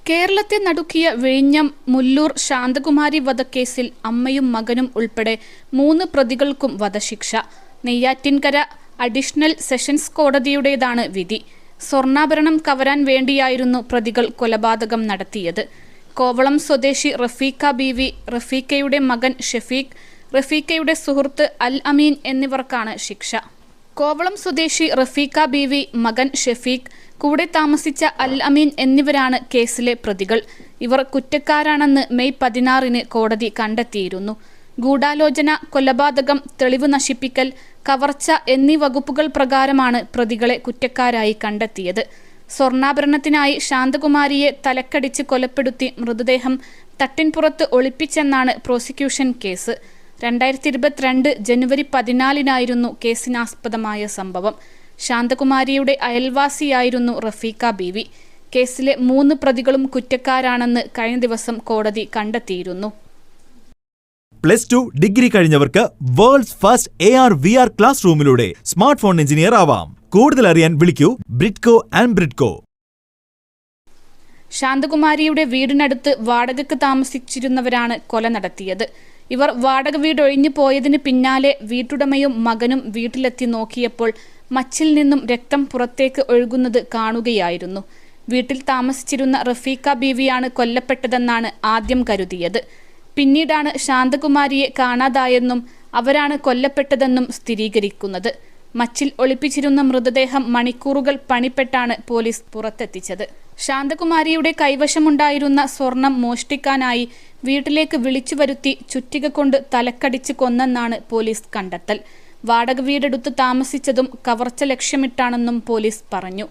കേരളത്തെ നടുക്കിയ വിഴിഞ്ഞം മുല്ലൂർ ശാന്തകുമാരി വധക്കേസിൽ അമ്മയും മകനും ഉൾപ്പെടെ 3 പ്രതികൾക്കും വധശിക്ഷ. നെയ്യാറ്റിൻകര അഡീഷണൽ സെഷൻസ് കോടതിയുടേതാണ് വിധി. സ്വർണ്ണാഭരണം കവരാൻ വേണ്ടിയായിരുന്നു പ്രതികൾ കൊലപാതകം നടത്തിയത്. കോവളം സ്വദേശി റഫീഖ ബീവി, റഫീഖയുടെ മകൻ ഷെഫീഖ്, റഫീഖയുടെ സുഹൃത്ത് അൽ അമീൻ എന്നിവർക്കാണ് ശിക്ഷ. കോവളം സ്വദേശി റഫീഖ ബീവി, മകൻ ഷെഫീഖ്, കൂടെ താമസിച്ച അൽ അമീൻ എന്നിവരാണ് കേസിലെ പ്രതികൾ. ഇവർ കുറ്റക്കാരാണെന്ന് മെയ് 16-ന് കോടതി കണ്ടെത്തിയിരുന്നു. ഗൂഢാലോചന, കൊലപാതകം, തെളിവ് നശിപ്പിക്കൽ, കവർച്ച എന്നീ വകുപ്പുകൾ പ്രകാരമാണ് പ്രതികളെ കുറ്റക്കാരായി കണ്ടെത്തിയത്. സ്വർണ്ണാഭരണത്തിനായി ശാന്തകുമാരിയെ തലക്കടിച്ച് കൊലപ്പെടുത്തി മൃതദേഹം തട്ടിൻപുറത്ത് ഒളിപ്പിച്ചെന്നാണ് പ്രോസിക്യൂഷൻ കേസ്. 2022 ജനുവരി 14-നായിരുന്നു കേസിനാസ്പദമായ സംഭവം. ശാന്തകുമാരിയുടെ അയൽവാസിയായിരുന്നു റഫീഖ ബീവി. കേസിലെ 3 പ്രതികളും കുറ്റക്കാരാണെന്ന് കഴിഞ്ഞ ദിവസം കോടതി കണ്ടെത്തിയിരുന്നു. +2 ഡിഗ്രി കഴിഞ്ഞവർക്ക് വേൾഡ്സ് ഫസ്റ്റ് AR/VR ക്ലാസ് റൂമിലൂടെ സ്മാർട്ട് ഫോൺ എഞ്ചിനീയർ ആവാം. കൂടുതൽ അറിയാൻ വിളിക്കൂ ബ്രിഡ്കോ ആൻഡ് ബ്രിഡ്കോ. ശാന്തകുമാരിയുടെ വീടിനടുത്ത് വാടകയ്ക്ക് താമസിച്ചിരുന്നവരാണ് കൊല നടത്തിയത്. ഇവർ വാടക വീട് ഒഴിഞ്ഞു പോയതിന് പിന്നാലെ വീട്ടുടമയും മകനും വീട്ടിലെത്തി നോക്കിയപ്പോൾ മച്ചിൽ നിന്നും രക്തം പുറത്തേക്ക് ഒഴുകുന്നത് കാണുകയായിരുന്നു. വീട്ടിൽ താമസിച്ചിരുന്ന റഫീഖ ബീവിയാണ് കൊല്ലപ്പെട്ടതെന്നാണ് ആദ്യം കരുതിയത്. പിന്നീടാണ് ശാന്തകുമാരിയെ കാണാതായെന്നും അവരാണ് കൊല്ലപ്പെട്ടതെന്നും സ്ഥിരീകരിക്കുന്നത്. മച്ചിൽ ഒളിപ്പിച്ചിരുന്ന മൃതദേഹം മണിക്കൂറുകൾ പണിപ്പെട്ടാണ് പോലീസ് പുറത്തെത്തിച്ചത്. ശാന്തകുമാരിയുടെ കൈവശമുണ്ടായിരുന്ന സ്വർണം മോഷ്ടിക്കാനായി വീട്ടിലേക്ക് വിളിച്ചു വരുത്തി ചുറ്റിക കൊണ്ട് തലക്കടിച്ച് കൊന്നെന്നാണ് പോലീസ് കണ്ടെത്തൽ. വാടക വീടെടുത്ത് താമസിച്ചതും കവർച്ച ലക്ഷ്യമിട്ടാണെന്നും പോലീസ് പറഞ്ഞു.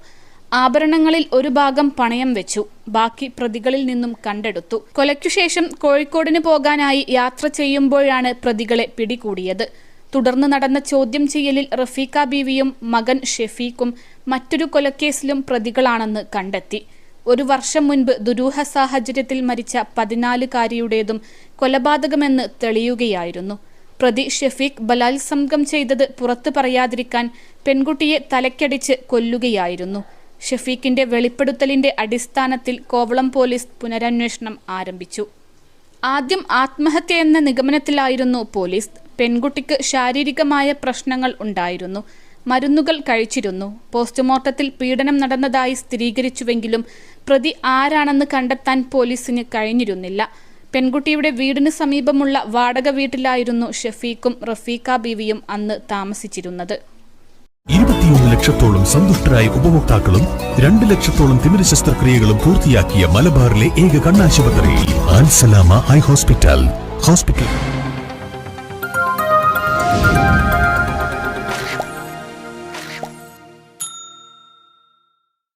ആഭരണങ്ങളിൽ ഒരു ഭാഗം പണയം വെച്ചു, ബാക്കി പ്രതികളിൽ നിന്നും കണ്ടെടുത്തു. കൊലയ്ക്കുശേഷം കോഴിക്കോടിന് പോകാനായി യാത്ര ചെയ്യുമ്പോഴാണ് പ്രതികളെ പിടികൂടിയത്. തുടർന്ന് നടന്ന ചോദ്യം ചെയ്യലിൽ റഫീഖ ബീവിയും മകൻ ഷെഫീഖും മറ്റൊരു കൊലക്കേസിലും പ്രതികളാണെന്ന് കണ്ടെത്തി. 1 വർഷം മുൻപ് ദുരൂഹ സാഹചര്യത്തിൽ മരിച്ച 14-കാരിയുടേതും കൊലപാതകമെന്ന് തെളിയുകയായിരുന്നു. പ്രതി ഷെഫീഖ് ബലാത്സംഗം ചെയ്തത് പുറത്തു പറയാതിരിക്കാൻ പെൺകുട്ടിയെ തലക്കടിച്ച് കൊല്ലുകയായിരുന്നു. ഷെഫീഖിന്റെ വെളിപ്പെടുത്തലിന്റെ അടിസ്ഥാനത്തിൽ കോവളം പോലീസ് പുനരന്വേഷണം ആരംഭിച്ചു. ആദ്യം ആത്മഹത്യയെന്ന നിഗമനത്തിലായിരുന്നു പോലീസ്. പെൺകുട്ടിക്ക് ശാരീരികമായ പ്രശ്നങ്ങൾ ഉണ്ടായിരുന്നു, മരുന്നുകൾ കഴിച്ചിരുന്നു. പോസ്റ്റ്മോർട്ടത്തിൽ പീഡനം നടന്നതായി സ്ഥിരീകരിച്ചുവെങ്കിലും പ്രതി ആരാണെന്ന് കണ്ടെത്താൻ പോലീസിന് കഴിഞ്ഞിരുന്നില്ല. പെൺകുട്ടിയുടെ വീടിന് സമീപമുള്ള വാടക വീട്ടിലായിരുന്നു ഷെഫീഖും റഫീഖ ബീവിയും അന്ന് താമസിച്ചിരുന്നത്. 21 ലക്ഷത്തോളം സന്തുഷ്ടരായ ഉപഭോക്താക്കളും 2 ലക്ഷത്തോളം തിമിര ശസ്ത്രക്രിയകളും പൂർത്തിയാക്കിയ മലബാറിലെ ഏക കണ്ണാശുപത്രി അൽ സലാമ ഐ ഹോസ്പിറ്റൽ.